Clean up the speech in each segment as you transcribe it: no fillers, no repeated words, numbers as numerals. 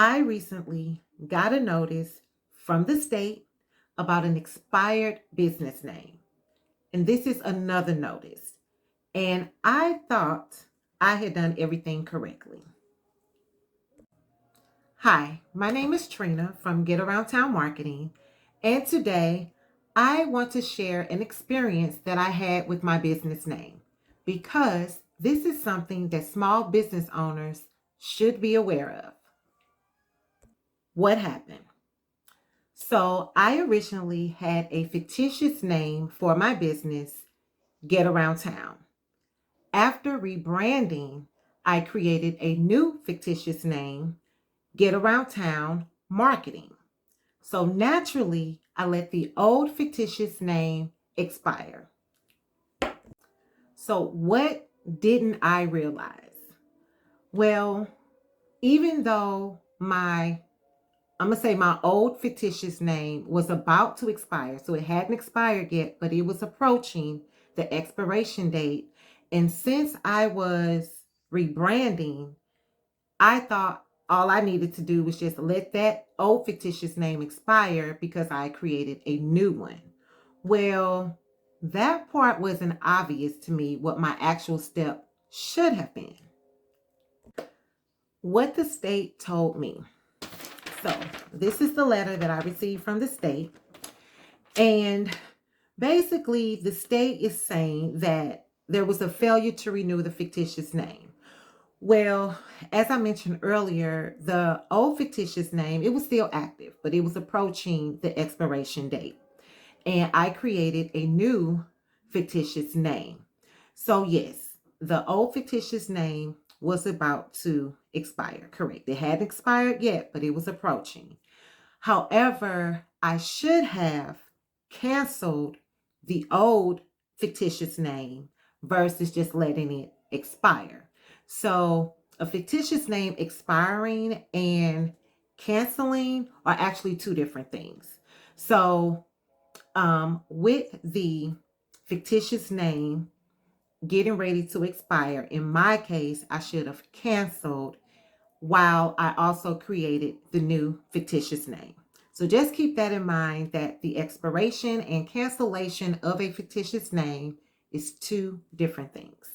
I recently got a notice from the state about an expired business name. And this is another notice. And I thought I had done everything correctly. Hi, my name is Trina from Get Around Town Marketing. And today I want to share an experience that I had with my business name because this is something that small business owners should be aware of. What happened? So I originally had a fictitious name for my business, Get Around Town. After rebranding, I created a new fictitious name, Get Around Town Marketing. So naturally, I let the old fictitious name expire. So what didn't I realize? Well, even though I'm going to say my old fictitious name was about to expire. So it hadn't expired yet, but it was approaching the expiration date. And since I was rebranding, I thought all I needed to do was just let that old fictitious name expire because I created a new one. Well, that part wasn't obvious to me what my actual step should have been. What the state told me. So this is the letter that I received from the state. And basically, the state is saying that there was a failure to renew the fictitious name. Well, as I mentioned earlier, the old fictitious name, it was still active, but it was approaching the expiration date. And I created a new fictitious name. So yes, the old fictitious name was about to expire, correct. It hadn't expired yet, but it was approaching. However, I should have canceled the old fictitious name versus just letting it expire. So a fictitious name expiring and canceling are actually two different things. So with the fictitious name getting ready to expire, in my case, I should have canceled while I also created the new fictitious name. So just keep that in mind that the expiration and cancellation of a fictitious name is two different things.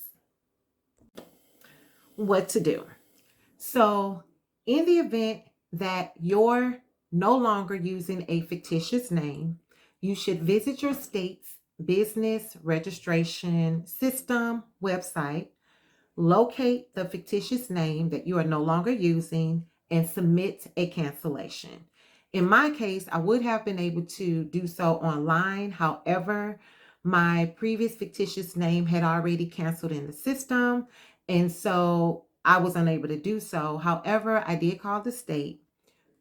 What to do? So in the event that you're no longer using a fictitious name, you should visit your state's business registration system website, locate the fictitious name that you are no longer using, and submit a cancellation. In my case, I would have been able to do so online. However, my previous fictitious name had already canceled in the system, and so I was unable to do so. However, I did call the state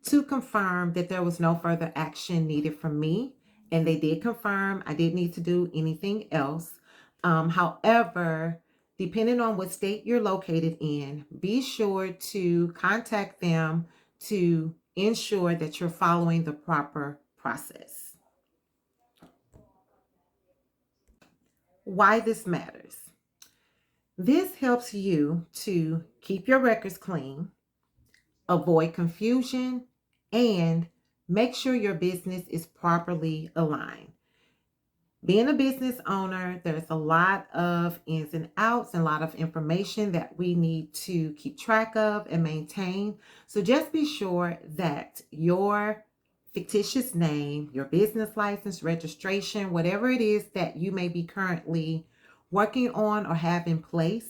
to confirm that there was no further action needed from me, and they did confirm I didn't need to do anything else. However, depending on what state you're located in, be sure to contact them to ensure that you're following the proper process. Why this matters. This helps you to keep your records clean, avoid confusion, and make sure your business is properly aligned. Being a business owner, there's a lot of ins and outs and a lot of information that we need to keep track of and maintain. So just be sure that your fictitious name, your business license, registration, whatever it is that you may be currently working on or have in place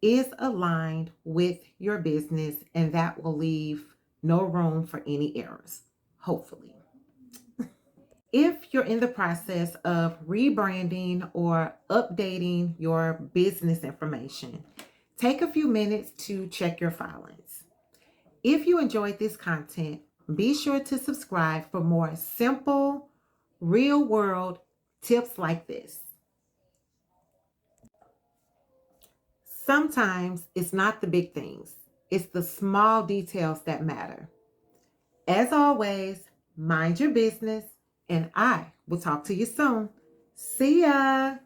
is aligned with your business, and that will leave no room for any errors, hopefully. If you're in the process of rebranding or updating your business information, take a few minutes to check your filings. If you enjoyed this content, be sure to subscribe for more simple, real-world tips like this. Sometimes it's not the big things, it's the small details that matter. As always, mind your business, and I will talk to you soon. See ya!